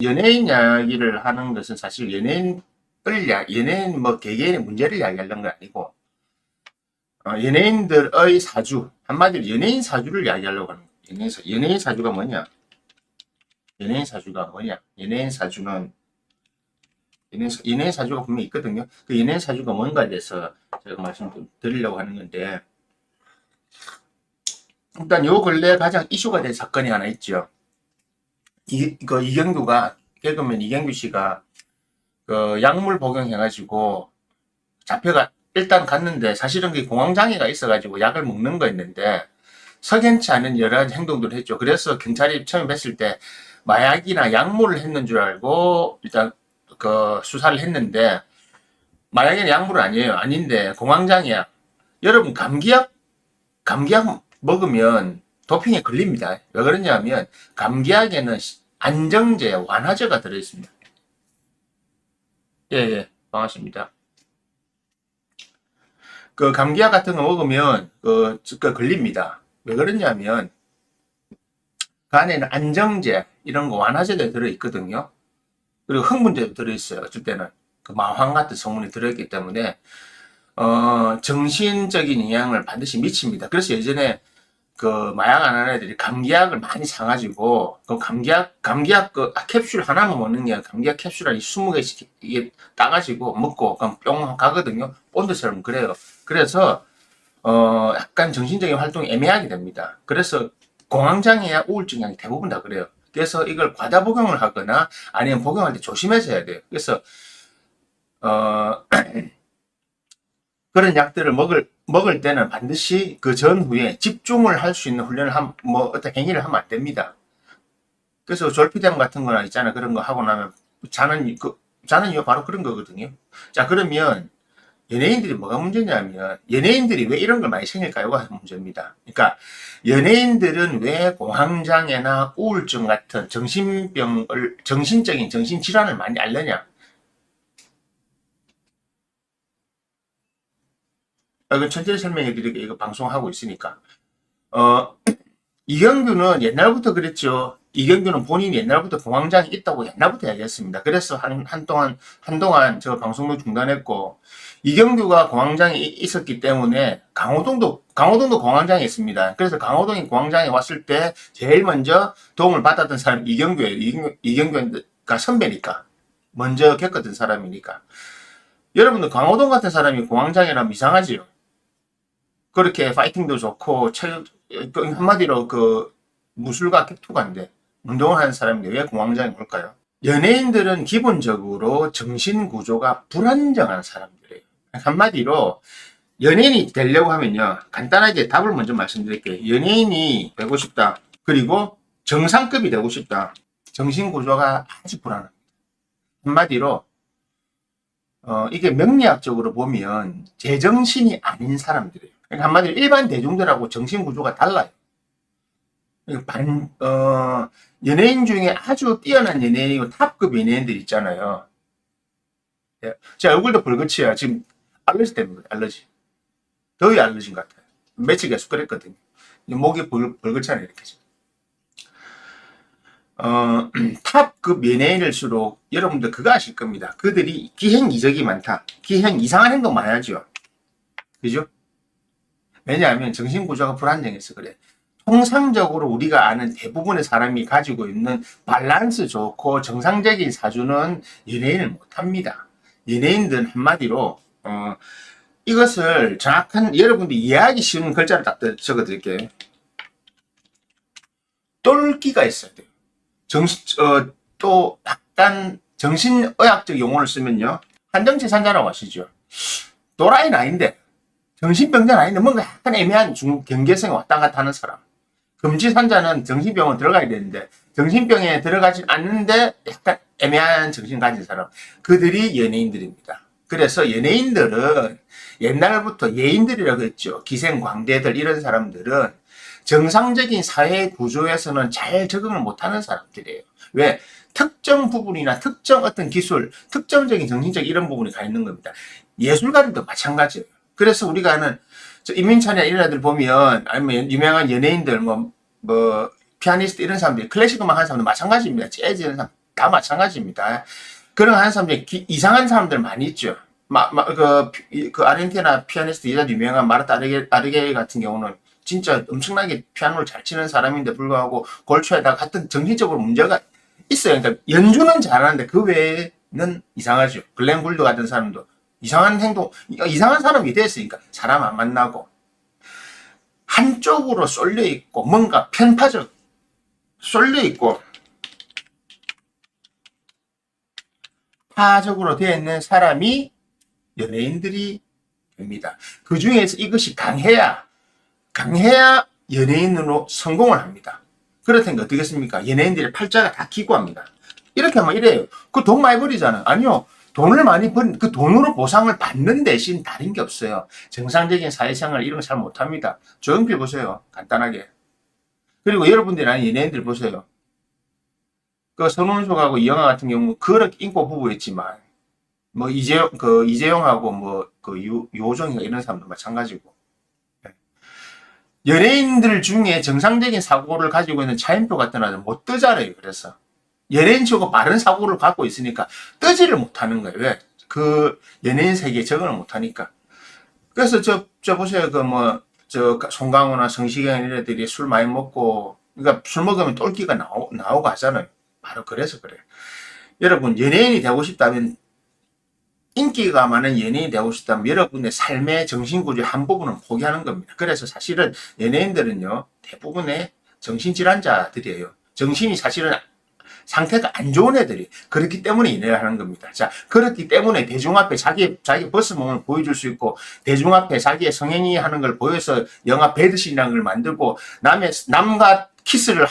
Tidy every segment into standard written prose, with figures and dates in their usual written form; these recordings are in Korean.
연예인 이야기를 하는 것은 사실 연예인 뭐 개개인의 문제를 이야기하는 건 아니고, 연예인들의 사주, 한마디로 연예인 사주를 이야기하려고 하는 거예요. 연예인 사주가 뭐냐? 연예인 사주가 뭐냐? 연예인 사주가 분명히 있거든요. 그 연예인 사주가 뭔가에 대해서 제가 말씀드리려고 하는 건데, 일단 요 근래 가장 이슈가 된 사건이 하나 있죠. 개그맨 이경규 씨가 그 약물 복용해가지고 잡혀가, 일단 갔는데 사실은 그 공황장애가 있어가지고 약을 먹는 거였는데 석연치 않은 여러 가지 행동들을 했죠. 그래서 경찰이 처음에 뵀을 때 마약이나 약물을 했는 줄 알고 일단 그 수사를 했는데, 마약이나 약물은 아니에요. 아닌데 공황장애야. 여러분, 감기약 먹으면 도핑에 걸립니다. 왜 그러냐면 감기약에는 안정제, 완화제가 들어있습니다. 예, 예, 반갑습니다. 그 감기약 같은 거 먹으면 그 걸립니다. 왜 그러냐면 그 안에는 안정제, 이런 거 완화제가 들어있거든요. 그리고 흥분제도 들어있어요. 어쩔 때는 그 마황 같은 성분이 들어있기 때문에 정신적인 영향을 반드시 미칩니다. 그래서 예전에 그 마약 안 하는 애들이 감기약을 많이 사가지고 그 감기약 그 캡슐 하나만 먹는 게 아니라 감기약 캡슐 한 20개씩 이게 따가지고 먹고 그냥 뿅 가거든요. 본드처럼 그래요. 그래서 약간 정신적인 활동이 애매하게 됩니다. 그래서 공황장애야 우울증이 대부분 다 그래요. 그래서 이걸 과다 복용을 하거나 아니면 복용할 때 조심해서 해야 돼요. 그래서 어 그런 약들을 먹을 때는 반드시 그 전후에 집중을 할 수 있는 훈련을 어떤 행위를 하면 안 됩니다. 그래서 졸피뎀 같은 거나 있잖아. 그런 거 하고 나면 자는 이유 바로 그런 거거든요. 자, 그러면 연예인들이 뭐가 문제냐면, 연예인들이 왜 이런 걸 많이 생길까요가 문제입니다. 그러니까 연예인들은 왜 공황장애나 우울증 같은 정신적인 정신질환을 많이 앓느냐. 이거 천천히 설명해 드릴게요. 이거 방송하고 있으니까. 어, 이경규는 옛날부터 그랬죠. 이경규는 본인이 옛날부터 공황장애 있다고 옛날부터 얘기했습니다. 그래서 한동안 저 방송도 중단했고, 이경규가 공황장애 있었기 때문에 강호동도 공황장애 있습니다. 그래서 강호동이 공황장애 왔을 때 제일 먼저 도움을 받았던 사람이 이경규예요. 이경규가 선배니까. 먼저 겪었던 사람이니까. 여러분들 강호동 같은 사람이 공황장애라면 이상하지요. 그렇게 파이팅도 좋고 한마디로 그 무술가 격투가인데 운동을 하는 사람인데 왜 공황장애 올까요? 연예인들은 기본적으로 정신 구조가 불안정한 사람들이에요. 한마디로 연예인이 되려고 하면요, 간단하게 답을 먼저 말씀드릴게요. 연예인이 되고 싶다, 그리고 정상급이 되고 싶다. 정신 구조가 아주 불안합니다. 한마디로 이게 명리학적으로 보면 제정신이 아닌 사람들이에요. 그러니까 한마디로 일반 대중들하고 정신 구조가 달라요. 연예인 중에 아주 뛰어난 연예인이고 탑급 연예인들 있잖아요. 예. 제 얼굴도 벌겋이야. 지금 알러지 때문에, 알러지. 더위 알러지인 것 같아요. 며칠 계속 그랬거든요. 목이 벌겋잖아요, 이렇게. 탑급 연예인일수록 여러분들 그거 아실 겁니다. 그들이 기행 이적이 많다. 이상한 행동 많이 하죠. 그죠? 왜냐하면 정신구조가 불안정해서 그래. 통상적으로 우리가 아는 대부분의 사람이 가지고 있는 밸런스 좋고 정상적인 사주는 연예인을 못합니다. 연예인들은 한마디로 이것을 정확한 여러분들이 이해하기 쉬운 글자를 딱 적어드릴게요. 똘끼가 있어야 돼요. 또 약간 정신의학적 용어를 쓰면요, 한정치산자라고 하시죠. 또라이는 아닌데 정신병자는 아닌데 뭔가 약간 애매한 경계성이 왔다 갔다 하는 사람. 금지산자는 정신병원 들어가야 되는데 정신병에 들어가지 않는데 약간 애매한 정신 가진 사람. 그들이 연예인들입니다. 그래서 연예인들은 옛날부터 예인들이라고 했죠. 기생광대들 이런 사람들은 정상적인 사회 구조에서는 잘 적응을 못하는 사람들이에요. 왜? 특정 부분이나 특정 어떤 기술, 특정적인 정신적 이런 부분이 가 있는 겁니다. 예술가들도 마찬가지예요. 그래서 우리가 아는 임민찬이나 이런 애들 보면, 아니면 유명한 연예인들, 피아니스트 이런 사람들이 클래식 음악 하는 사람들 마찬가지입니다. 재즈 이런 사람 다 마찬가지입니다. 그런 하는 사람들, 이상한 사람들 많이 있죠. 그 아르헨티나 피아니스트 여자 유명한 마르타 아르게이 같은 경우는 진짜 엄청나게 피아노를 잘 치는 사람인데 불구하고 골초에다가 같은 정신적으로 문제가 있어요. 그러니까 연주는 잘하는데 그 외에는 이상하죠. 글렌 굴드 같은 사람도 이상한 행동, 이상한 사람이 됐으니까 사람 안 만나고 한쪽으로 쏠려 있고 뭔가 편파적 쏠려 있고 파적으로 되어 있는 사람이 연예인들이 됩니다. 그 중에서 이것이 강해야 연예인으로 성공을 합니다. 그렇다니까 어떻겠습니까? 연예인들의 팔자가 다 기구합니다. 이렇게 하면 이래요. 그 돈 많이 버리잖아요. 아니요. 돈을 많이 버린 그 돈으로 보상을 받는 대신 다른 게 없어요. 정상적인 사회생활 이런 거 잘 못합니다. 조용필 보세요. 간단하게. 그리고 여러분들이 아는 연예인들 보세요. 그 선훈석하고 이영하 같은 경우 그렇게 인고 부부였지만 뭐 이재용하고 뭐 그 유호정이가 이런 사람도 마찬가지고. 연예인들 중에 정상적인 사고를 가지고 있는 차인표 같은 아들 못 뜨잖아요. 그래서 연예인치고 바른 사고를 갖고 있으니까 뜨지를 못하는 거예요. 왜? 그 연예인 세계에 적응을 못하니까. 그래서 저 보세요. 송강호나 성시경 이런 애들이 술 많이 먹고, 그러니까 술 먹으면 똘끼가 나오고 하잖아요. 바로 그래서 그래요. 여러분, 연예인이 되고 싶다면, 인기가 많은 연예인이 되고 싶다면 여러분의 삶의 정신구조의 한 부분은 포기하는 겁니다. 그래서 사실은 연예인들은요, 대부분의 정신질환자들이에요. 정신이 사실은 상태가 안 좋은 애들이 그렇기 때문에 연애를 하는 겁니다. 자, 그렇기 때문에 대중 앞에 자기 버스몸을 보여줄 수 있고 대중 앞에 자기의 성행위 하는 걸 보여서 영화 배드신이라는 걸 만들고 남과 키스를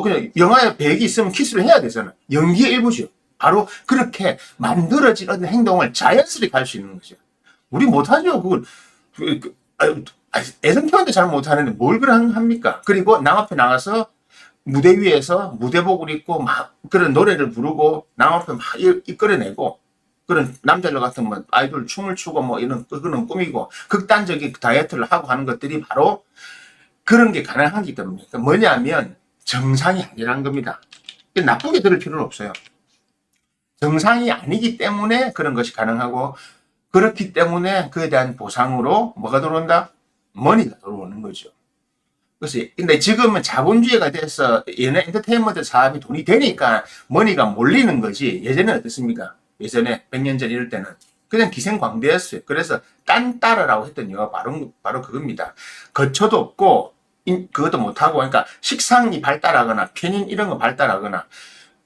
그냥 영화에 배역이 있으면 키스를 해야 되잖아요. 연기의 일부죠. 바로 그렇게 만들어진 어떤 행동을 자연스럽게 할 수 있는 거죠. 우리 못하죠. 그걸 애정 표현도 잘 못하는데 뭘 합니까? 그리고 남 앞에 나가서 무대 위에서 무대복을 입고 막 그런 노래를 부르고 남 앞에 막 이끌어내고 그런 남자들 같은 뭐 아이돌 춤을 추고 뭐 이런 그런 꾸미고 극단적인 다이어트를 하고 하는 것들이 바로 그런 게 가능하기 때문에 뭐냐면 정상이 아니란 겁니다. 나쁘게 들을 필요는 없어요. 정상이 아니기 때문에 그런 것이 가능하고 그렇기 때문에 그에 대한 보상으로 뭐가 들어온다? 머니가 들어오는 거죠. 그래서 근데 지금은 자본주의가 돼서 엔터테인먼트 사업이 돈이 되니까 머니가 몰리는 거지. 예전에는 어떻습니까? 예전에 100년 전 이럴 때는 그냥 기생광대였어요. 그래서 딴 따르라고 했던 이유가 바로 그겁니다. 거처도 없고 그것도 못하고 그러니까 식상이 발달하거나 편인 이런 거 발달하거나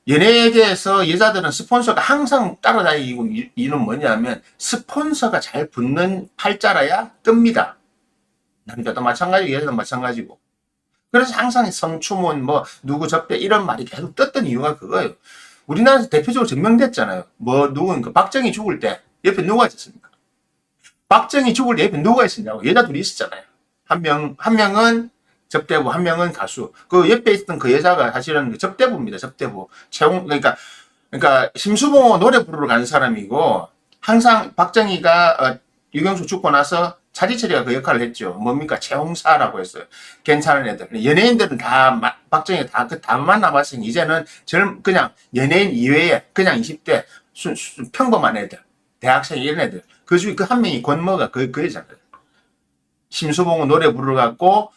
연예계에서 여자들은 스폰서가 항상 따라다니고 이유는 뭐냐면 스폰서가 잘 붙는 팔자라야 뜹니다. 남자도 마찬가지고 여자도 마찬가지고. 그래서 항상 성추문 누구 접대 이런 말이 계속 떴던 이유가 그거예요. 우리나라에서 대표적으로 증명됐잖아요. 누군 박정희 죽을 때 옆에 누가 있었습니까? 박정희 죽을 때 옆에 누가 있었냐고. 여자 둘이 있었잖아요. 한 명은 접대부, 한 명은 가수. 그 옆에 있던 그 여자가 사실은 접대부입니다. 접대부. 그러니까 심수봉 노래 부르러 간 사람이고 항상 박정희가 유경수 죽고 나서 차지철이가 그 역할을 했죠. 뭡니까? 채홍사라고 했어요. 괜찮은 애들. 연예인들은 박정희가 다 만나봤으니 이제는 그냥 연예인 이외에 그냥 20대 평범한 애들. 대학생 이런 애들. 그 중에 그 한 명이 권모가 그 여자거든요. 심수봉은 노래 부르러 갔고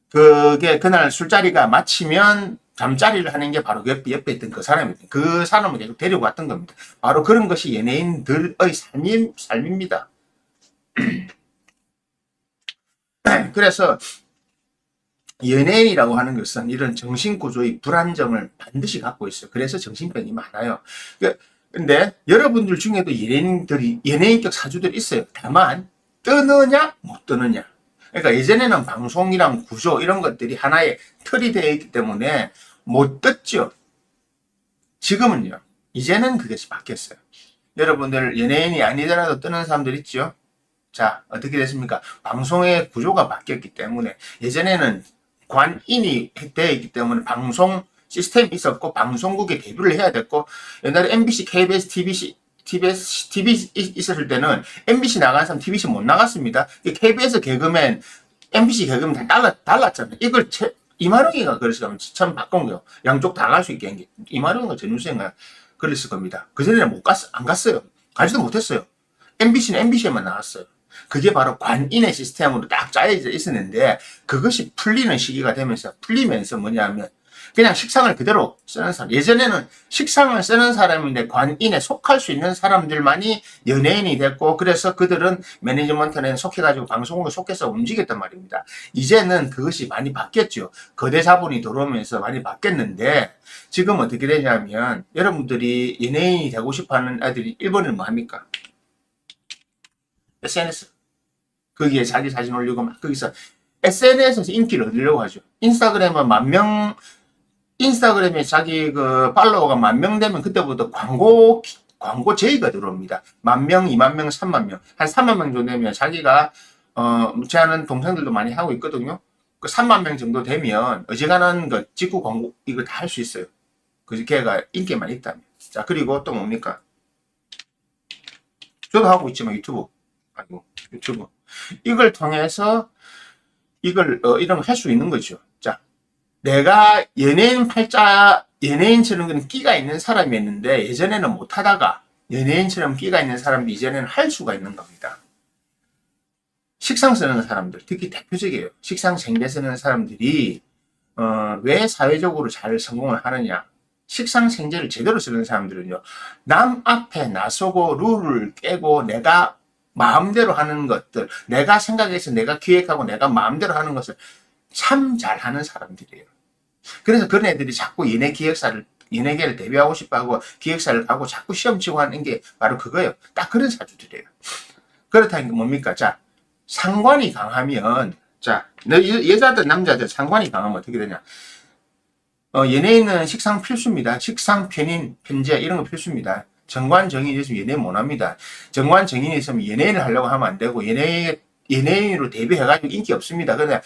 그게 그날 술자리가 마치면 잠자리를 하는 게 바로 옆에 있던 그 사람이거든요. 그 사람을 계속 데리고 왔던 겁니다. 바로 그런 것이 연예인들의 삶입니다. 그래서 연예인이라고 하는 것은 이런 정신구조의 불안정을 반드시 갖고 있어요. 그래서 정신병이 많아요. 근데 여러분들 중에도 연예인격 사주들이 있어요. 다만 뜨느냐 못 뜨느냐. 그러니까 예전에는 방송이랑 구조 이런 것들이 하나의 틀이 되어 있기 때문에 못 떴죠. 지금은요. 이제는 그것이 바뀌었어요. 여러분들 연예인이 아니더라도 뜨는 사람들 있죠. 자, 어떻게 됐습니까? 방송의 구조가 바뀌었기 때문에 예전에는 관인이 되어 있기 때문에 방송 시스템이 있었고 방송국에 데뷔를 해야 됐고 옛날에 MBC, KBS, TBS 있었을 때는 MBC 나간 사람 TBC 못 나갔습니다. KBS 개그맨, MBC 개그맨 다 달랐잖아요. 이마룡이가 그랬을 거면 참 바꾼 거요. 양쪽 다 갈 수 있게 한 게. 이마룡이가 전유수인가 그랬을 겁니다. 그전에는 안 갔어요. 가지도 못했어요. MBC는 MBC에만 나왔어요. 그게 바로 관인의 시스템으로 딱 짜여져 있었는데 그것이 풀리는 시기가 되면서 풀리면서 뭐냐면 그냥 식상을 그대로 쓰는 사람. 예전에는 식상을 쓰는 사람인데 관인에 속할 수 있는 사람들만이 연예인이 됐고 그래서 그들은 매니지먼트에 속해가지고 방송으로 속해서 움직였단 말입니다. 이제는 그것이 많이 바뀌었죠. 거대 자본이 들어오면서 많이 바뀌었는데 지금 어떻게 되냐면 여러분들이 연예인이 되고 싶어하는 애들이 1번은 뭐 합니까? SNS. 거기에 자기 사진 올리고 막 거기서 SNS에서 인기를 얻으려고 하죠. 인스타그램에 자기 그 팔로워가 10,000명 되면 그때부터 광고 제의가 들어옵니다. 10,000명, 20,000명, 30,000명. 한 30,000명 정도 되면 자기가, 제 아는 동생들도 많이 하고 있거든요. 그 30,000명 정도 되면 어지간한 거 직구 광고 이거 다 할 수 있어요. 그 걔가 인기만 있다면. 자, 그리고 또 뭡니까? 저도 하고 있지만 유튜브. 이걸 통해서 이런 걸 할 수 있는 거죠. 자, 내가 연예인처럼 그런 끼가 있는 사람이었는데 예전에는 못하다가 연예인처럼 끼가 있는 사람도 이제는 할 수가 있는 겁니다. 식상 쓰는 사람들, 특히 대표적이에요. 식상 생대 쓰는 사람들이 왜 사회적으로 잘 성공을 하느냐. 식상 생제를 제대로 쓰는 사람들은요. 남 앞에 나서고 룰을 깨고 내가 마음대로 하는 것들, 내가 생각해서 내가 기획하고 내가 마음대로 하는 것을 참 잘하는 사람들이에요. 그래서 그런 애들이 자꾸 연예계를 데뷔하고 싶어 하고 기획사를 가고 자꾸 시험 치고 하는 게 바로 그거예요. 딱 그런 사주들이에요. 그렇다는 게 뭡니까? 자, 상관이 강하면, 자, 여자들, 남자들 상관이 강하면 어떻게 되냐? 연예인은 식상 필수입니다. 식상, 편인, 편제, 이런 거 필수입니다. 정관, 정인이 있으면 연예인 못 합니다. 정관, 정인이 있으면 연예인을 하려고 하면 안 되고, 연예인으로 데뷔해가지고 인기 없습니다. 그냥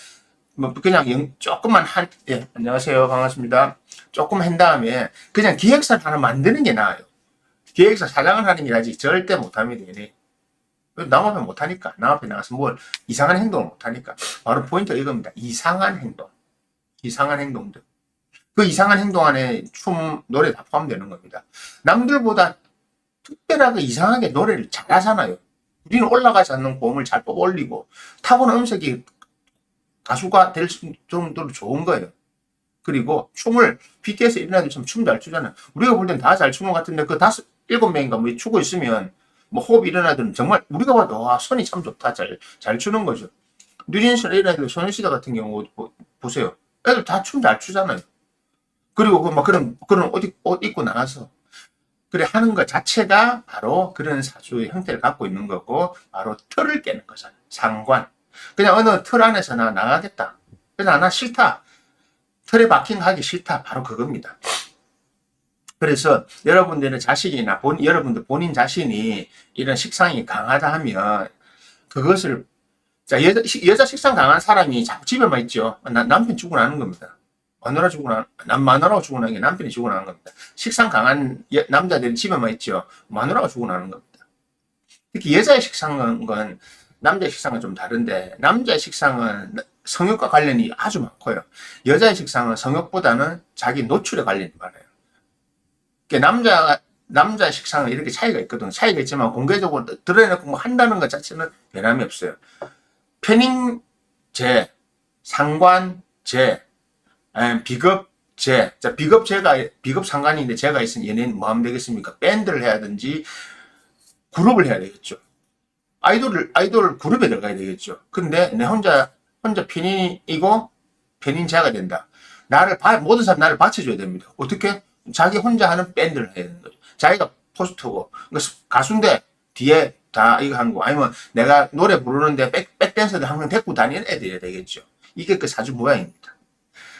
조금만 예, 안녕하세요. 반갑습니다. 조금 한 다음에 그냥 기획사를 하나 만드는 게 나아요. 기획사 사장을 하는 게 나지 절대 못합니다. 연예인. 남 앞에 못하니까. 남 앞에 나가서 뭘 이상한 행동을 못하니까. 바로 포인트가 이겁니다. 이상한 행동. 이상한 행동들. 그 이상한 행동 안에 춤, 노래 다 포함되는 겁니다. 남들보다 특별하게 이상하게 노래를 잘하잖아요. 우리는 올라가지 않는 고음을 잘 뽑아 올리고 타고난 음색이 가수가 될 정도로 좋은 거예요. 그리고 춤을 BTS 이런 애들 참 춤 잘 추잖아요. 우리가 볼 땐 다 잘 추는 것 같은데 그 7명인가 뭐 추고 있으면 뭐 호흡 이런 애들은 정말 우리가 봐도 와 손이 참 좋다 잘 추는 거죠. 뉴진스 이런 애들 소녀시대 같은 경우 보세요. 애들 다 춤 잘 추잖아요. 그리고 막 그런 옷 입고 나가서 그래 하는 것 자체가 바로 그런 사주의 형태를 갖고 있는 거고 바로 틀을 깨는 거잖아요. 상관. 그냥 어느 틀 안에서 나 나가겠다. 그래서 나 싫다. 틀에 박힌 거 하기 싫다. 바로 그겁니다. 그래서 여러분들의 자식이나 여러분들 본인 자신이 이런 식상이 강하다 하면 그것을 자 여자 식상 강한 사람이 자꾸 집에만 있죠. 남편 죽어나는 겁니다. 마누라가 죽어나는 게 남편이 죽어나는 겁니다. 식상 강한 남자들이 집에만 있죠. 마누라가 죽어나는 겁니다. 특히 여자의 식상은 건 남자의 식상은 좀 다른데 남자의 식상은 성욕과 관련이 아주 많고요. 여자의 식상은 성욕보다는 자기 노출에 관련이 많아요. 그러니까 남자의 식상은 이렇게 차이가 있거든요. 차이가 있지만 공개적으로 드러내놓고 뭐 한다는 것 자체는 변함이 없어요. 편인제, 상관제, 비급제. 자, 비급 상관인데 제가 있으면 연예인 뭐 하면 되겠습니까? 밴드를 해야든지 그룹을 해야 되겠죠. 아이돌 그룹에 들어가야 되겠죠. 근데 내 혼자 편인이고 편인자가 된다. 모든 사람 나를 받쳐줘야 됩니다. 어떻게? 자기 혼자 하는 밴드를 해야 되는 거죠. 자기가 포스터고, 그러니까 가수인데 뒤에 다 이거 한 거. 아니면 내가 노래 부르는데 백댄서들 항상 데리고 다니는 애들이 되겠죠. 이게 그 사주 모양입니다.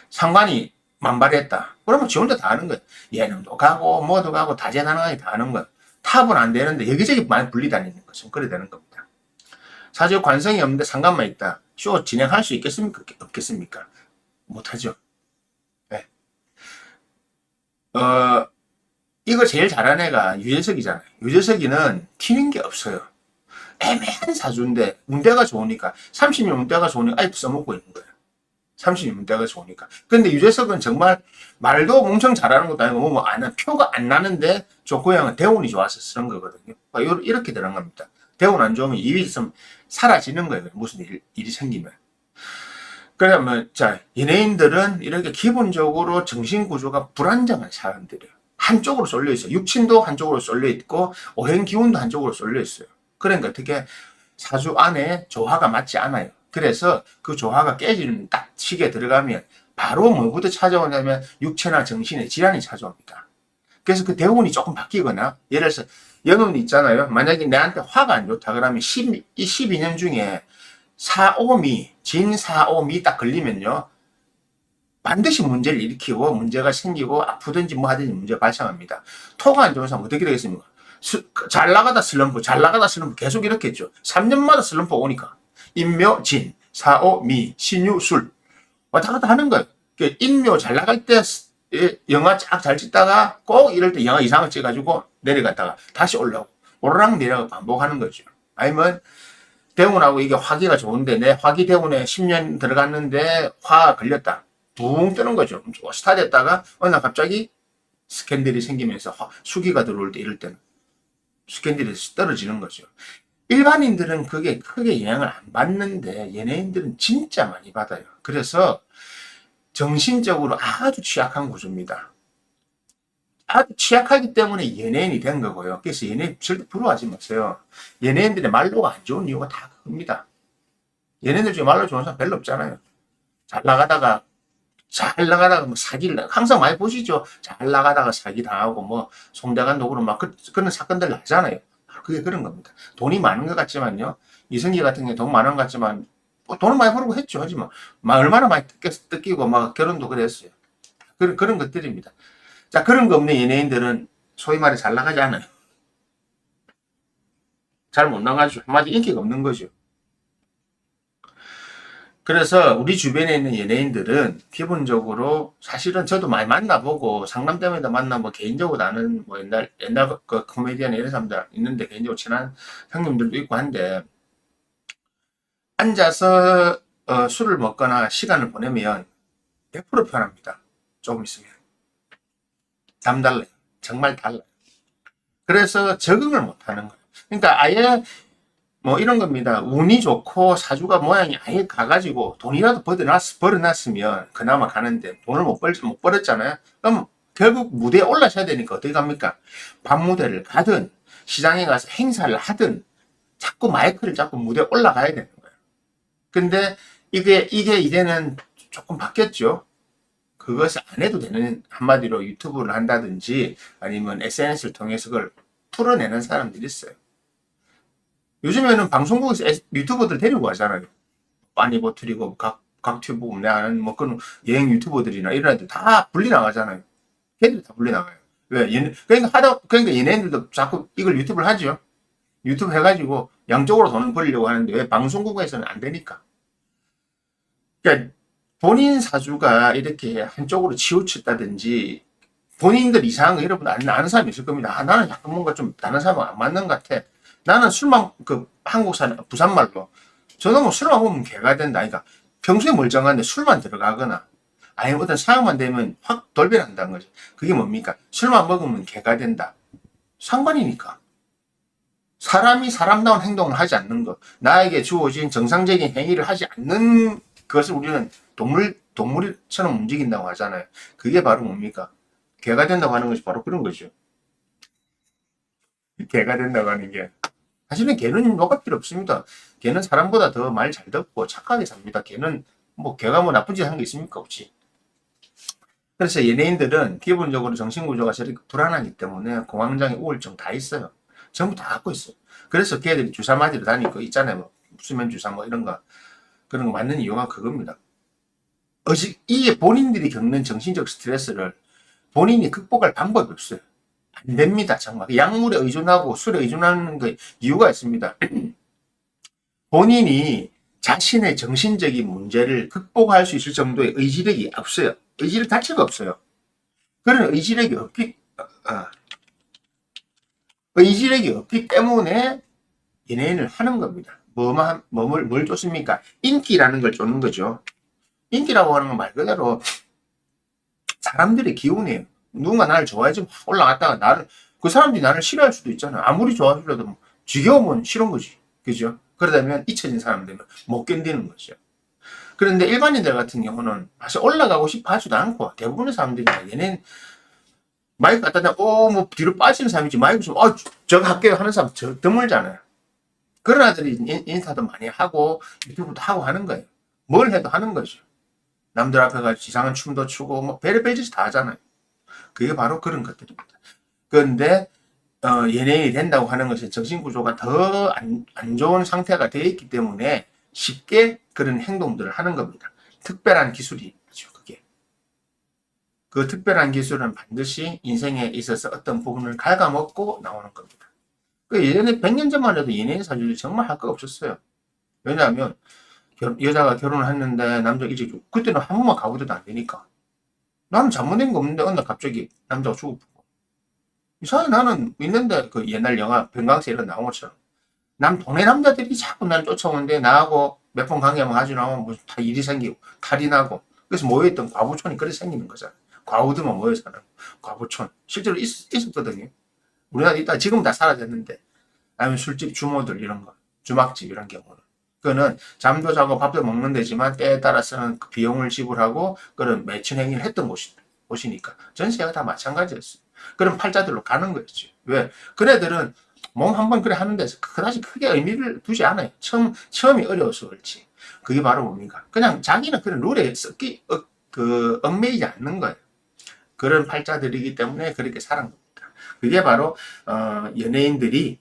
상관이 만발했다. 그러면 지 혼자 다 하는 거예요. 예능도 가고, 뭐도 가고, 다재다능하게 다 하는 거예요. 탑은 안 되는데 여기저기 많이 분리다니는 거죠. 그래 되는 겁니다. 사주 관성이 없는데 상관만 있다. 쇼 진행할 수 있겠습니까? 없겠습니까? 못하죠. 네. 이거 제일 잘하는 애가 유재석이잖아요. 유재석이는 튀는 게 없어요. 애매한 사주인데 운대가 좋으니까 30년 운대가 좋으니까 아직도 써먹고 있는 거예요. 30년 대가 좋으니까. 근데 유재석은 정말 말도 엄청 잘하는 것도 아니고 표가 안 나는데 조코양은 대운이 좋아서 쓰는 거거든요. 이렇게 되는 겁니다. 대운 안 좋으면 이위 있으면 사라지는 거예요. 무슨 일이 생기면. 그러면 자, 연예인들은 이렇게 기본적으로 정신구조가 불안정한 사람들이에요. 한쪽으로 쏠려 있어요. 육친도 한쪽으로 쏠려 있고 오행 기운도 한쪽으로 쏠려 있어요. 그러니까 어떻게 사주 안에 조화가 맞지 않아요. 그래서 그 조화가 깨지는 딱 시기에 들어가면 바로 뭐부터 찾아오냐면 육체나 정신에 질환이 찾아옵니다. 그래서 그 대운이 조금 바뀌거나 예를 들어서 연운이 있잖아요. 만약에 내한테 화가 안 좋다 그러면 이 12년 중에 사오미, 진사오미 딱 걸리면요. 반드시 문제를 일으키고 문제가 생기고 아프든지 뭐 하든지 문제가 발생합니다. 토가 안 좋은 사람 어떻게 되겠습니까? 잘 나가다 슬럼프, 잘 나가다 슬럼프 계속 이렇게 했죠. 3년마다 슬럼프 오니까. 인묘, 진, 사오, 미, 신유, 술. 왔다 갔다 하는 거예요. 인묘 잘 나갈 때 영화 쫙 잘 찍다가 꼭 이럴 때 영화 이상을 찍어가지고 내려갔다가 다시 올라오고 오르락 내리락 반복하는 거죠. 아니면 대운하고 이게 화기가 좋은데 내 화기 대운에 10년 들어갔는데 화가 걸렸다. 붕 뜨는 거죠. 스타 됐다가 어느 날 갑자기 스캔들이 생기면서 수기가 들어올 때 이럴 때는 스캔들이 떨어지는 거죠. 일반인들은 그게 크게 영향을 안 받는데 연예인들은 진짜 많이 받아요. 그래서 정신적으로 아주 취약한 구조입니다. 아주 취약하기 때문에 연예인이 된 거고요. 그래서 연예인 절대 부러워하지 마세요. 연예인들의 말로가 안 좋은 이유가 다 그겁니다. 연예인들 중에 말로 좋은 사람 별로 없잖아요. 잘 나가다가 뭐 사기를 항상 많이 보시죠. 잘 나가다가 사기 당하고 뭐 송대관 도구로 막 그런 사건들 나잖아요. 그게 그런 겁니다. 돈이 많은 것 같지만요. 이승기 같은 게 돈 많은 것 같지만 뭐 돈을 많이 벌고 했죠. 하지만 막 얼마나 많이 뜯기고 막 결혼도 그랬어요. 그런 것들입니다. 자, 그런 거 없는 연예인들은 소위 말해 잘 나가지 않아요. 잘 못 나가죠. 한마디 인기가 없는 거죠. 그래서 우리 주변에 있는 연예인들은 기본적으로 사실은 저도 많이 만나보고 상담 때문에도 만나고 개인적으로 나는 뭐 옛날 그 코미디언 이런 사람들 있는데 개인적으로 친한 형님들도 있고 한데 앉아서 술을 먹거나 시간을 보내면 100% 편합니다. 조금 있으면. 남달라요. 정말 달라요. 그래서 적응을 못하는 거예요. 그러니까 아예 뭐 이런 겁니다. 운이 좋고 사주가 모양이 아예 가가지고 돈이라도 벌어놨으면 그나마 가는데 돈을 못 벌었잖아요. 그럼 결국 무대에 올라셔야 되니까 어떻게 갑니까? 밤무대를 가든 시장에 가서 행사를 하든 자꾸 마이크를 잡고 무대에 올라가야 되는 거예요. 근데 이게 이제는 조금 바뀌었죠. 그것을 안 해도 되는 한마디로 유튜브를 한다든지 아니면 SNS를 통해서 그걸 풀어내는 사람들이 있어요. 요즘에는 방송국에서 유튜버들 데리고 가잖아요. 빠니버틀이고 각 튜브 나는 뭐 그런 여행 유튜버들이나 이런 애들 다 분리 나가잖아요. 걔들 다 분리 나가요. 왜? 그러니까 얘네들도 자꾸 이걸 유튜브를 하죠. 유튜브 해가지고 양쪽으로 돈을 벌려고 하는데 왜 방송국에서는 안 되니까. 그러니까 본인 사주가 이렇게 한쪽으로 치우쳤다든지 본인들 이상한 거 여러분 아는 사람이 있을 겁니다. 나는 약간 뭔가 좀 다른 사람하고 안 맞는 것 같아. 나는 술만 한국 사람 부산말로 저놈은 술만 먹으면 개가 된다. 그러니까 평소에 멀쩡한데 술만 들어가거나 아니면 어떤 상황만 되면 확 돌변한다는 거죠. 그게 뭡니까? 술만 먹으면 개가 된다. 상관이니까. 사람이 사람다운 행동을 하지 않는 것, 나에게 주어진 정상적인 행위를 하지 않는 그것을 우리는 동물처럼 움직인다고 하잖아요. 그게 바로 뭡니까? 개가 된다고 하는 것이 바로 그런 거죠. 개가 된다고 하는 게. 사실은 개는 뭐가 필요 없습니다. 개는 사람보다 더 말 잘 듣고 착하게 삽니다. 개는 개가 뭐 나쁜 짓 하는 게 있습니까? 없지. 그래서 연예인들은 기본적으로 정신구조가 저렇게 불안하기 때문에 공황장애, 우울증 다 있어요. 전부 다 갖고 있어요. 그래서 걔들이 주사 맞으러 다니고 있잖아요. 뭐 수면 주사 뭐 이런 거. 그런 거 맞는 이유가 그겁니다. 이게 본인들이 겪는 정신적 스트레스를 본인이 극복할 방법이 없어요. 안 됩니다. 정말. 약물에 의존하고 술에 의존하는 그 이유가 있습니다. 본인이 자신의 정신적인 문제를 극복할 수 있을 정도의 의지력이 없어요. 의지력 자체가 없어요. 그런 의지력이 없기 때문에 연예인을 하는 겁니다. 뭘 쫓습니까? 인기라는 걸 쫓는 거죠. 인기라고 하는 건 말 그대로 사람들의 기운이에요. 누군가 나를 좋아해주면 올라갔다가 그 사람들이 나를 싫어할 수도 있잖아요. 아무리 좋아하려도 지겨우면 싫은 거지. 그죠? 그러다 보면 잊혀진 사람들은 못 견디는 거죠. 그런데 일반인들 같은 경우는 사실 올라가고 싶어 하지도 않고 대부분의 사람들이 얘는 마이크 갖다 대면 뭐 뒤로 빠지는 사람이지 마이크 좀 저거 할게요 하는 사람 드물잖아요. 그런 아들이 인사도 많이 하고 유튜브도 하고 하는 거예요. 뭘 해도 하는 거죠. 남들 앞에 가서 이상한 춤도 추고 뭐 별의별 짓 다 하잖아요. 그게 바로 그런 것들입니다. 그런데 연예인이 된다고 하는 것은 정신구조가 더 안 좋은 상태가 되어 있기 때문에 쉽게 그런 행동들을 하는 겁니다. 특별한 기술이죠, 그게. 그 특별한 기술은 반드시 인생에 있어서 어떤 부분을 갉아먹고 나오는 겁니다. 그 예전에 100년 전만 해도 연예인 사주들이 정말 할 거 없었어요. 왜냐하면 여자가 결혼을 했는데 남자가 일찍 죽고 그때는 한 번만 가보도 안 되니까. 나는 잘못된 거 없는데 어느 날 갑자기 남자가 죽고 이상하게 나는 있는데 그 옛날 영화 변광세 이런 나온 것처럼 동네 남자들이 자꾸 나를 쫓아오는데 나하고 몇 번 관계만 가지고 나면 무슨 다 일이 생기고 탈이 나고 그래서 모여있던 과부촌이 그렇게 생기는 거잖아. 과부들만 모여 사는 과부촌 실제로 있었거든요. 우리나라 있다 지금 다 사라졌는데 아니면 술집 주모들 이런 거 주막집 이런 경우는 그거는 잠도 자고 밥도 먹는 데지만 때에 따라서는 그 비용을 지불하고 그런 매춘 행위를 했던 곳이니까 전세가 다 마찬가지였어요. 그런 팔자들로 가는 거였죠. 왜? 그네들은 몸 한 번 그래 하는 데서 그다지 크게 의미를 두지 않아요. 처음이 어려워서 그렇지. 그게 바로 뭡니까? 그냥 자기는 그런 룰에 얽매이지 않는 거예요. 그런 팔자들이기 때문에 그렇게 사는 겁니다. 그게 바로 연예인들이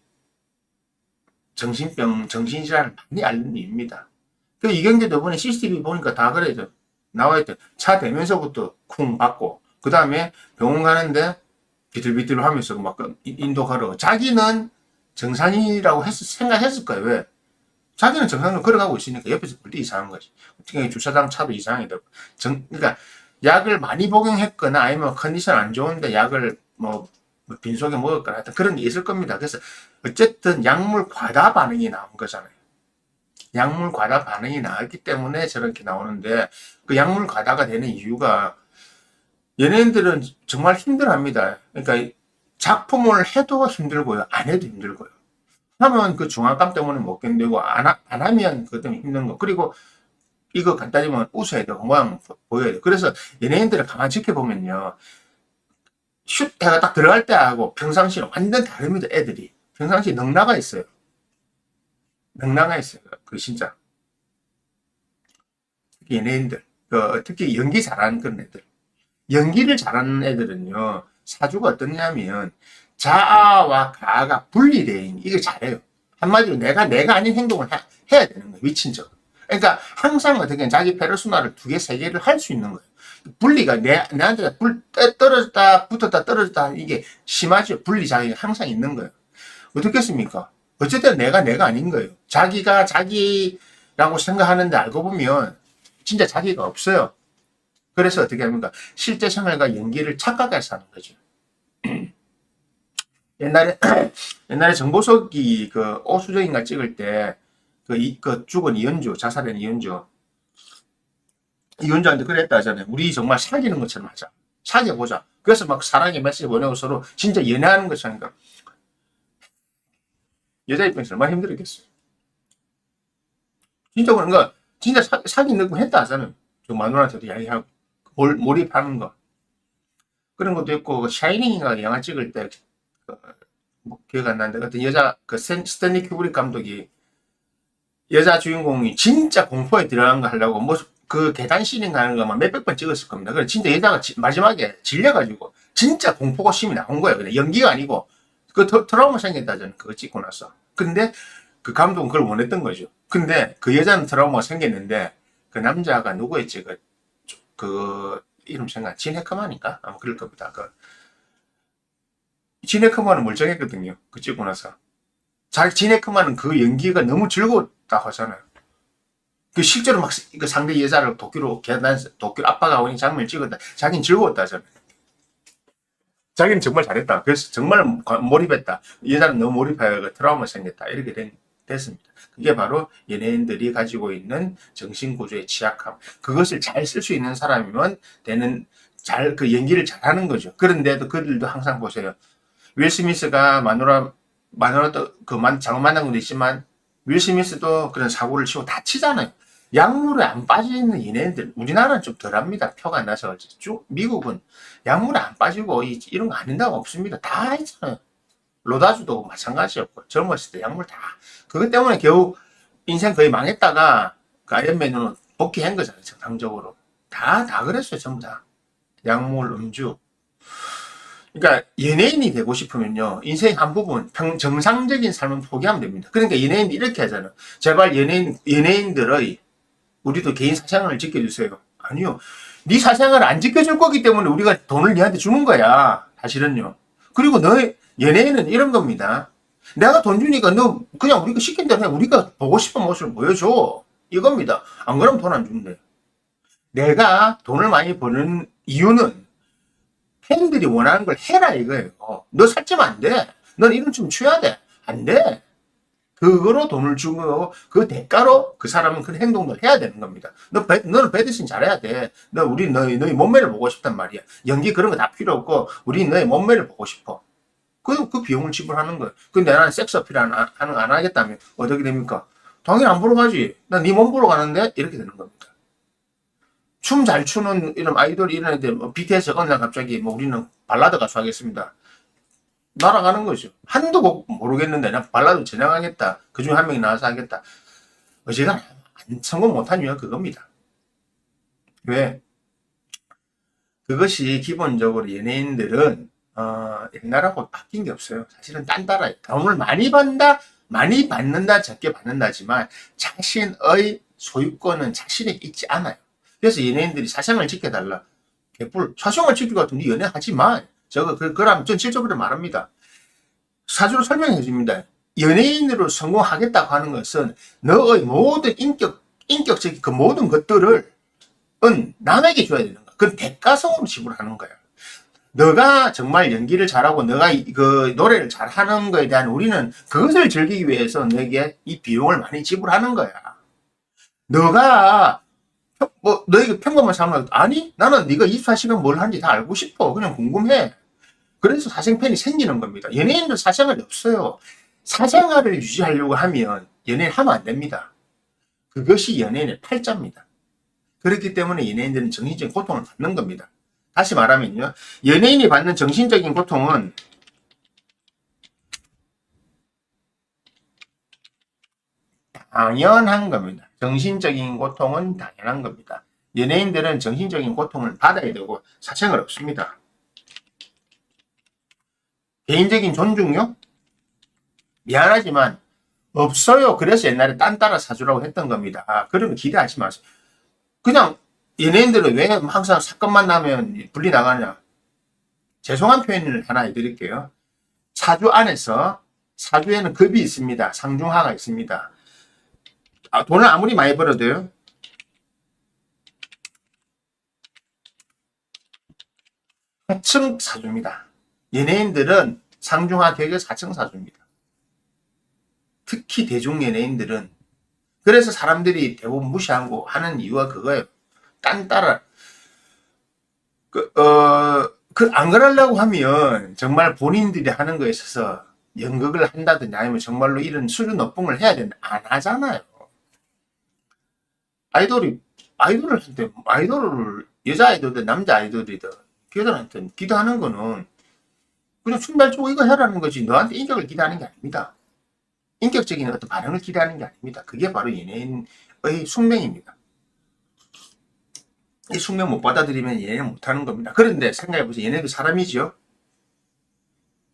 정신질환을 많이 앓는 이유입니다. 그 이경재도 이번에 CCTV 보니까 다 그래요. 나와있대. 차 대면서부터 쿵 받고 그 다음에 병원 가는데 비틀비틀 하면서 막 인도하러 자기는 정상이라고 생각했을 거예요. 왜? 자기는 정상으로 걸어가고 있으니까 옆에서 볼 때 이상한 거지. 특히 주차장 차도 이상하게 되고. 그러니까 약을 많이 복용했거나 아니면 컨디션 안 좋은데 약을 빈속에 먹었거나 하여튼 그런 게 있을 겁니다. 그래서 어쨌든 약물 과다 반응이 나온 거잖아요. 약물 과다 반응이 나왔기 때문에 저렇게 나오는데 그 약물 과다가 되는 이유가 연예인들은 정말 힘들어합니다. 그러니까 작품을 해도 힘들고요. 안 해도 힘들고요. 하면 그 중압감 때문에 못 견디고 안 하면 그것 때문에 힘든 거. 그리고 이거 간단히 보면 웃어야 돼요. 모양 보여야 돼요. 그래서 연예인들을 가만히 지켜보면요. 슛 해가 딱 들어갈 때하고 평상시는 완전 다릅니다. 애들이. 평상시에 넉나가 있어요. 넉나가 있어요. 그 진짜. 특히 연예인들. 특히 연기 잘하는 그런 애들. 연기를 잘하는 애들은요. 사주가 어떠냐면 자아와 가가 분리되어 있는 이걸 잘해요. 한마디로 내가 아닌 행동을 해야 되는 거예요. 미친 척. 그러니까 항상 어떻게 자기 페르소나를 2개, 3개를 할 수 있는 거예요. 분리가 내한테 떨어졌다 붙었다 떨어졌다 이게 심하죠. 분리 자기가 항상 있는 거예요. 어떻겠습니까? 어쨌든 내가 아닌 거예요. 자기가 자기라고 생각하는데 알고 보면 진짜 자기가 없어요. 그래서 어떻게 합니까? 실제 생활과 연기를 착각해서 하는 거죠. 옛날에 정보석이 그 오수정인가 찍을 때 그 죽은 이현주 자살한 이현주한테 그랬다 하잖아요. 우리 정말 사귀는 것처럼 하자. 사귀어보자. 그래서 막 사랑의 메시지 보내고 서로 진짜 연애하는 것처럼. 여자 입장에서 얼마나 힘들었겠어요. 진짜 그런가 진짜 사귀는 거 했다 하잖아요. 저 마누라한테도 이야기하고 몰입하는 거. 그런 것도 있고 그 샤이닝인가 영화 찍을 때 기억 안 나는데 어떤 여자 스탠리 큐브릭 감독이 여자 주인공이 진짜 공포에 들어간 거 하려고 그 계단 씬인 가는 거만 몇백 번 찍었을 겁니다. 그래 진짜 여자가 마지막에 질려가지고 진짜 공포가 심이 나온 거예요. 그냥 연기가 아니고 그 트라우마 생겼다 저는 그거 찍고 나서. 근데 그 감독은 그걸 원했던 거죠. 근데 그 여자는 트라우마가 생겼는데 그 남자가 누구였지? 그 이름 생각 진해커만인가? 아마 그럴 겁니다. 진해커만은 멀쩡했거든요. 그 찍고 나서. 진해커만은 그 연기가 너무 즐거웠다 하잖아요. 그 실제로 막 그 상대 여자를 도끼로 압박하고 있는 장면을 찍었다. 자기는 즐거웠다 하잖아요. 자기는 정말 잘했다. 그래서 정말 몰입했다. 여자는 너무 몰입해서 트라우마 생겼다. 이렇게 된 됐습니다. 그게 바로 연예인들이 가지고 있는 정신구조의 취약함. 그것을 잘 쓸 수 있는 사람이면 되는, 그 연기를 잘하는 거죠. 그런데도 그들도 항상 보세요. 윌 스미스가 마누라도 잘못 만난 것도 있지만, 윌 스미스도 그런 사고를 치고 다치잖아요. 약물에 안 빠지는 연예인들, 우리나라는 좀 덜합니다. 표가 안 나서. 쭉 미국은 약물에 안 빠지고 이런 거 안 된다고 없습니다. 다 했잖아요. 로다주도 마찬가지였고, 젊었을 때 약물 다. 그것 때문에 겨우 인생 거의 망했다가 그 아이언맨으로 복귀한 거잖아요. 정상적으로. 다 그랬어요. 전부 다. 약물, 음주. 그러니까 연예인이 되고 싶으면요. 인생 한 부분, 정상적인 삶은 포기하면 됩니다. 그러니까 연예인이 이렇게 하잖아요. 제발 연예인들의 우리도 개인 사생활을 지켜주세요. 아니요. 네 사생활을 안 지켜줄 거기 때문에 우리가 돈을 니한테 주는 거야. 사실은요. 그리고 너의 연예인은 이런 겁니다. 내가 돈 주니까 너 그냥 우리가 시킨 대로 해. 우리가 보고 싶은 모습을 보여줘. 이겁니다. 안 그러면 돈 안 준대. 내가 돈을 많이 버는 이유는 팬들이 원하는 걸 해라 이거예요. 너 살찌면 안 돼. 넌 이런 춤 춰야 돼. 안 돼. 그거로 돈을 주고 그 대가로 그 사람은 그런 행동을 해야 되는 겁니다. 너는 배드신 잘해야 돼. 너희 몸매를 보고 싶단 말이야. 연기 그런 거 다 필요 없고 우리 너희 몸매를 보고 싶어. 그 비용을 지불하는 거예요. 근데 나는 섹스 어필 안 하겠다면 어떻게 됩니까? 당연히 안 보러 가지. 난 네 몸 보러 가는데 이렇게 되는 겁니다. 춤 잘 추는 이런 아이돌이 이런 애들 BTS 어느 날 갑자기 우리는 발라드 가수 하겠습니다. 날아가는 거죠. 한두 곡 모르겠는데 난 발라드 전향하겠다. 그중에 한 명이 나와서 하겠다. 어제가 성공 못한 이유가 그겁니다. 왜? 그것이 기본적으로 연예인들은 옛날하고 바뀐 게 없어요. 사실은 딴 따라요. 돈을 많이 받는다, 적게 받는다지만 자신의 소유권은 자신에 있지 않아요. 그래서 연예인들이 사생활을 지켜달라. 개뿔, 사생활 지키고 같은 연애하지만 그럼 전 실적으로 말합니다. 사주로 설명해 줍니다. 연예인으로 성공하겠다고 하는 것은 너의 모든 인격적인 그 모든 것들을 남에게 줘야 되는 거야. 그건 대가성으로 지불하는 거야. 너가 정말 연기를 잘하고 너가 그 노래를 잘하는 거에 대한 우리는 그것을 즐기기 위해서 너에게 이 비용을 많이 지불하는 거야. 너가 너에게 평범한 삶을 아니 나는 네가 24시간 뭘 하는지 다 알고 싶어. 그냥 궁금해. 그래서 사생팬이 생기는 겁니다. 연예인들 사생활이 없어요. 사생활을 유지하려고 하면 연예인 하면 안 됩니다. 그것이 연예인의 팔자입니다. 그렇기 때문에 연예인들은 정신적인 고통을 받는 겁니다. 다시 말하면요. 연예인이 받는 정신적인 고통은 당연한 겁니다. 정신적인 고통은 당연한 겁니다. 연예인들은 정신적인 고통을 받아야 되고 사생활 없습니다. 개인적인 존중요? 미안하지만 없어요. 그래서 옛날에 딴 따라 사주라고 했던 겁니다. 그런 거 기대하지 마세요. 그냥 연예인들은 왜 항상 사건만 나면 분리 나가냐? 죄송한 표현을 하나 해드릴게요. 사주에는 급이 있습니다. 상중하가 있습니다. 돈을 아무리 많이 벌어도요. 하층 사주입니다. 연예인들은 상중하 격의 4층 사주입니다. 특히 대중 연예인들은 그래서 사람들이 대부분 무시하고 하는 이유가 그거예요. 딴 따라 안 그러려고 하면 정말 본인들이 하는 거에 있어서 연극을 한다든지 아니면 정말로 이런 수준 높은 걸 해야 되는데 안 하잖아요. 여자 아이돌들 남자 아이돌이든 걔들한테 기대하는 거는 그냥 춤 잘 추고 이거 해라는 거지 너한테 인격을 기대하는 게 아닙니다. 인격적인 어떤 반응을 기대하는 게 아닙니다. 그게 바로 연예인의 숙명입니다. 이 숙명 못 받아들이면 연예인 못하는 겁니다. 그런데 생각해보세요. 연예인도 사람이지요.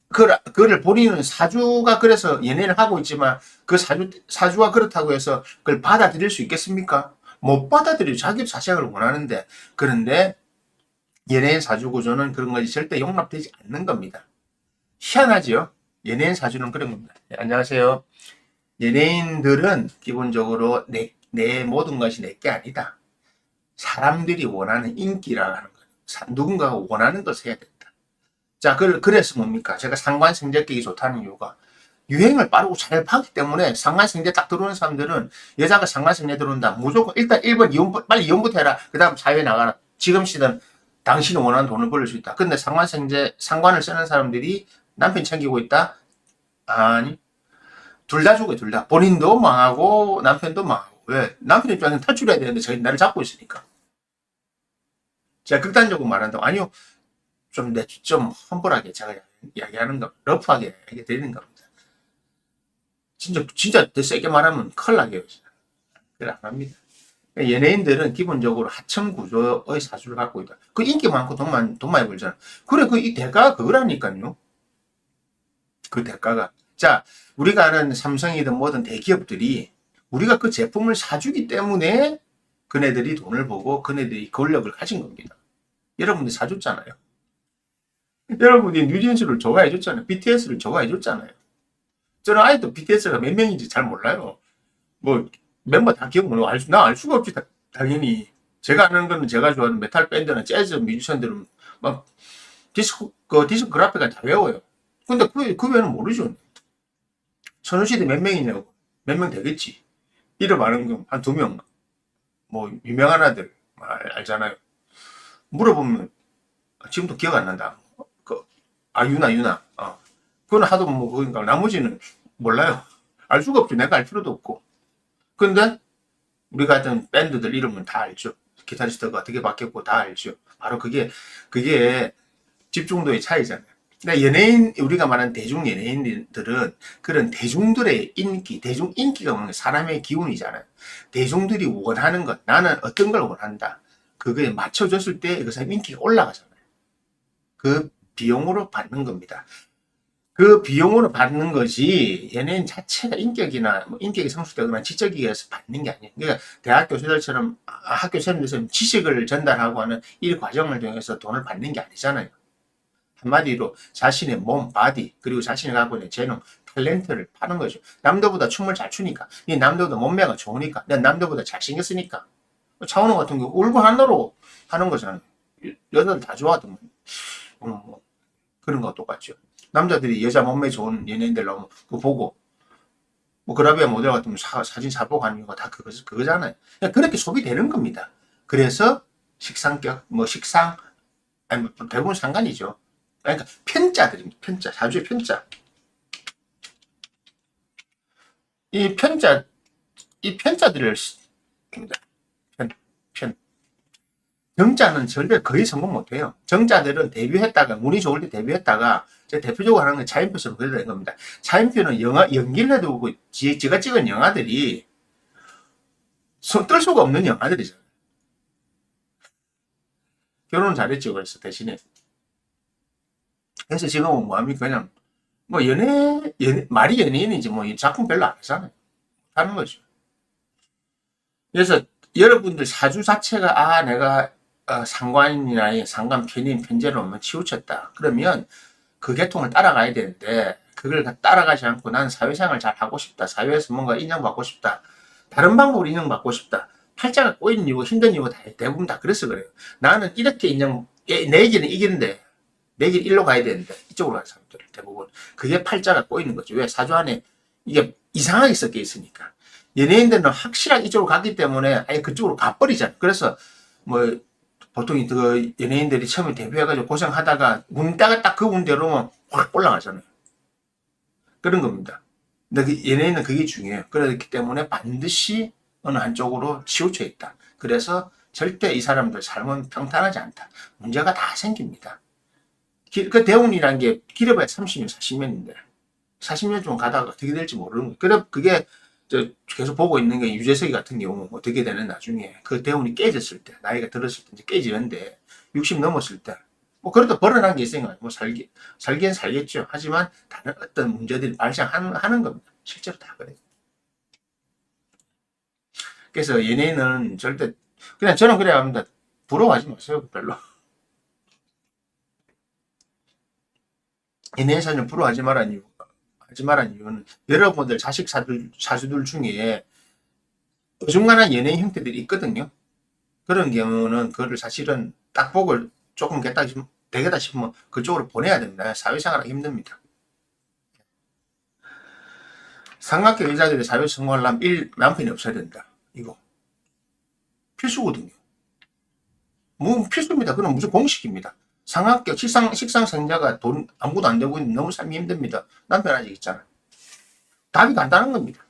그거를 본인은 사주가 그래서 연예인을 하고 있지만 그 사주가 그렇다고 해서 그걸 받아들일 수 있겠습니까? 못 받아들이죠. 자기도 사생활을 원하는데. 그런데 연예인 사주 구조는 그런 것이 절대 용납되지 않는 겁니다. 희한하지요? 연예인 사주는 그런 겁니다. 네, 안녕하세요. 연예인들은 기본적으로 내 모든 것이 내게 아니다. 사람들이 원하는 인기라는 거. 누군가가 원하는 것을 해야 된다. 자, 그래서 뭡니까? 제가 상관 성적격이 좋다는 이유가 유행을 빠르고 잘 파기 때문에 상간성제 딱 들어오는 사람들은 여자가 상간성제 들어온다. 무조건 일단 1번 이혼, 빨리 이혼부터 해라. 그 다음 사회에 나가라. 지금 시대는 당신이 원하는 돈을 벌릴 수 있다. 근데 상관성제, 상관을 쓰는 사람들이 남편 챙기고 있다? 아니. 둘 다 죽어요, 둘 다. 본인도 망하고 남편도 망하고. 왜? 남편 입장에서는 탈출해야 되는데 저희 나를 잡고 있으니까. 제가 극단적으로 말한다고. 아니요. 좀 험불하게 제가 이야기하는 거, 러프하게 얘기 드리는 겁니다. 진짜 더 세게 말하면 큰일 나게요. 그래, 안 합니다. 연예인들은 기본적으로 하청 구조의 사주를 갖고 있다. 그 인기 많고 돈 많이 벌잖아. 그래, 이 대가가 그거라니까요. 그 대가가. 자, 우리가 아는 삼성이든 뭐든 대기업들이 우리가 그 제품을 사주기 때문에 그네들이 돈을 보고 그네들이 권력을 가진 겁니다. 여러분들이 사줬잖아요. 여러분이 뉴진스를 좋아해줬잖아요. BTS를 좋아해줬잖아요. 저는 아직도 BTS가 몇 명인지 잘 몰라요. 뭐 멤버 다 기억 못하고 나 알 수가 없지. 당연히 제가 아는 거는 제가 좋아하는 메탈 밴드나 재즈 뮤지션들은 막 디스코그래피가 다 외워요. 근데 그 외에는 모르죠. 소녀시대 몇 명이냐고. 몇 명 되겠지. 이름 아는 건 한 두 명. 뭐 유명한 아들 알잖아요. 물어보면 지금도 기억 안 난다. 유나. 그건 하도 뭐 그러니까 나머지는 몰라요. 알 수가 없죠. 내가 알 필요도 없고. 근데 우리 같은 밴드들 이름은 다 알죠. 기타리스트가 어떻게 바뀌었고 다 알죠. 바로 그게 집중도의 차이잖아요. 그러니까 연예인, 우리가 말하는 대중 연예인들은 그런 대중들의 대중 인기가 뭐냐, 사람의 기운이잖아요. 대중들이 원하는 것, 나는 어떤 걸 원한다. 그거에 맞춰줬을 때 그 사람 인기가 올라가잖아요. 그 비용으로 받는 겁니다. 그 비용으로 받는 것이 연예인 자체가 인격이 성숙되거나 지적이기 위해서 받는 게 아니에요. 그러니까 대학 교수들처럼 학교 선생님들처럼 지식을 전달하고 하는 이 과정을 통해서 돈을 받는 게 아니잖아요. 한마디로 자신의 몸, 바디, 그리고 자신이 갖고 있는 재능, 탤런트를 파는 거죠. 남들보다 춤을 잘 추니까, 남들보다 몸매가 좋으니까, 남들보다 잘생겼으니까. 차은우 같은 경우 울고 한노로 하는 거잖아요. 여자들 다 좋아하더만. 뭐 그런 거 똑같죠. 남자들이 여자 몸매 좋은 연예인들 나오면 그거 보고, 뭐 그라비아 모델 같으면 사진 사보고 하는 이유가 다 그거잖아요. 그렇게 소비되는 겁니다. 그래서 식상격, 아니 뭐 대부분 상관이죠. 그러니까 편자들입니다. 편자, 사주의 편자. 이 편자들을 편. 정자는 절대 거의 성공 못해요. 정자들은 데뷔했다가 운이 좋을 때 데뷔했다가 제가 대표적으로 하는 건 차인표처럼 그려야 겁니다. 차인표는 연기를 해도 오고 지가 찍은 영화들이 손 뜰 수가 없는 영화들이잖아요. 결혼은 잘했죠. 그래서 대신에. 그래서 지금은 뭐합니까? 그냥 뭐 말이 연예인이지 뭐 작품 별로 안 하잖아요. 하는 거죠. 그래서 여러분들 사주 자체가 내가 상관이나 상관 편인 편제를 오면 치우쳤다. 그러면 그 계통을 따라가야 되는데 그걸 따라가지 않고 난 사회생활 잘 하고 싶다. 사회에서 뭔가 인정받고 싶다. 다른 방법으로 인정받고 싶다. 팔자가 꼬이는 이유, 힘든 이유가 대부분 다 그래서 그래요. 나는 이렇게 내 길은 이기는데 내 길 일로 가야 되는데 이쪽으로 가는 사람들 대부분 그게 팔자가 꼬이는 거죠. 왜? 사주 안에 이게 이상하게 섞여 있으니까. 연예인들은 확실하게 이쪽으로 갔기 때문에 아예 그쪽으로 가버리잖아요. 그래서 뭐 보통 그 연예인들이 처음에 데뷔해가지고 고생하다가 운따가 딱 그 운대로 확 올라가잖아요. 그런 겁니다. 근데 연예인은 그게 중요해요. 그렇기 때문에 반드시 어느 한쪽으로 치우쳐 있다. 그래서 절대 이 사람들 삶은 평탄하지 않다. 문제가 다 생깁니다. 그 대운이라는 게 길어봐야 30년, 40년인데 40년 좀 가다가 어떻게 될지 모르는 거예요. 그래 그게 계속 보고 있는 게 유재석이 같은 경우 어떻게 되는 나중에 그 대운이 깨졌을 때 나이가 들었을 때 이제 깨지는데 60 넘었을 때 뭐 그래도 벌어난 게 있으니까 뭐 살긴 살겠죠. 하지만 다른 어떤 문제들이 발생하는 겁니다. 실제로 다 그래요. 그래서 연예인은 절대 그냥 저는 그래야 합니다. 부러워하지 마세요. 별로. 연예인 사진 부러워하지 말라는 이유는 여러분들 자식 사주들 중에 어중간한 연예인 형태들이 있거든요. 그런 경우는 그거를 사실은 딱 보고 조금 되겠다 싶으면 그쪽으로 보내야 됩니다. 사회생활하기 힘듭니다. 삼각형 여자들이 사회 성공하려면 남편이 없어야 된다. 이거 필수거든요. 뭐 필수입니다. 그건 무조건 공식입니다. 삼각형 식상생자가 돈 아무것도 안 되고 있는데 너무 삶이 힘듭니다. 남편 아직 있잖아. 답이 간단한 겁니다.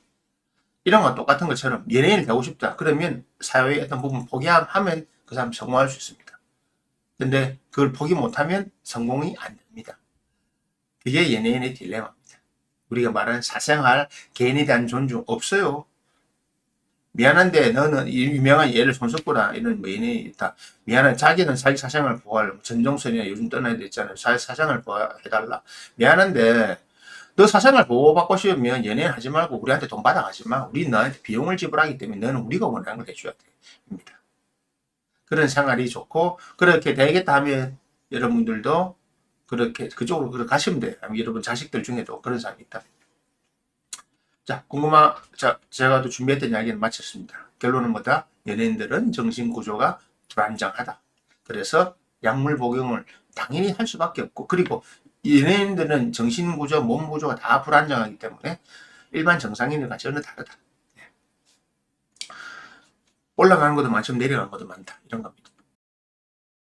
이런 거 똑같은 것처럼 연예인이 되고 싶다. 그러면 사회의 어떤 부분 포기하면 그 사람 성공할 수 있습니다. 근데 그걸 포기 못하면 성공이 안 됩니다. 그게 연예인의 딜레마입니다. 우리가 말하는 사생활, 개인에 대한 존중 없어요. 미안한데 너는 유명한 예를 손석구나 이런 뭐 연예인이 있다. 미안한 자기는 자기 사생활 보호하려 전종선이나 요즘 떠나야 됐잖아요. 사생활 보호해달라. 미안한데 너 사생활 보호받고 싶으면 연예인 하지 말고 우리한테 돈 받아가지 마. 우리 너한테 비용을 지불하기 때문에 너는 우리가 원하는 걸 해줘야 됩니다. 그런 생활이 좋고 그렇게 되겠다 하면 여러분들도 그렇게 그쪽으로 가시면 돼요. 여러분 자식들 중에도 그런 사람이 있다. 자, 제가 또 준비했던 이야기는 마쳤습니다. 결론은 뭐다? 연예인들은 정신구조가 불안정하다. 그래서 약물 복용을 당연히 할 수밖에 없고, 그리고 연예인들은 정신구조, 몸구조가 다 불안정하기 때문에 일반 정상인들과 전혀 다르다. 올라가는 것도 많지만 내려가는 것도 많다. 이런 겁니다.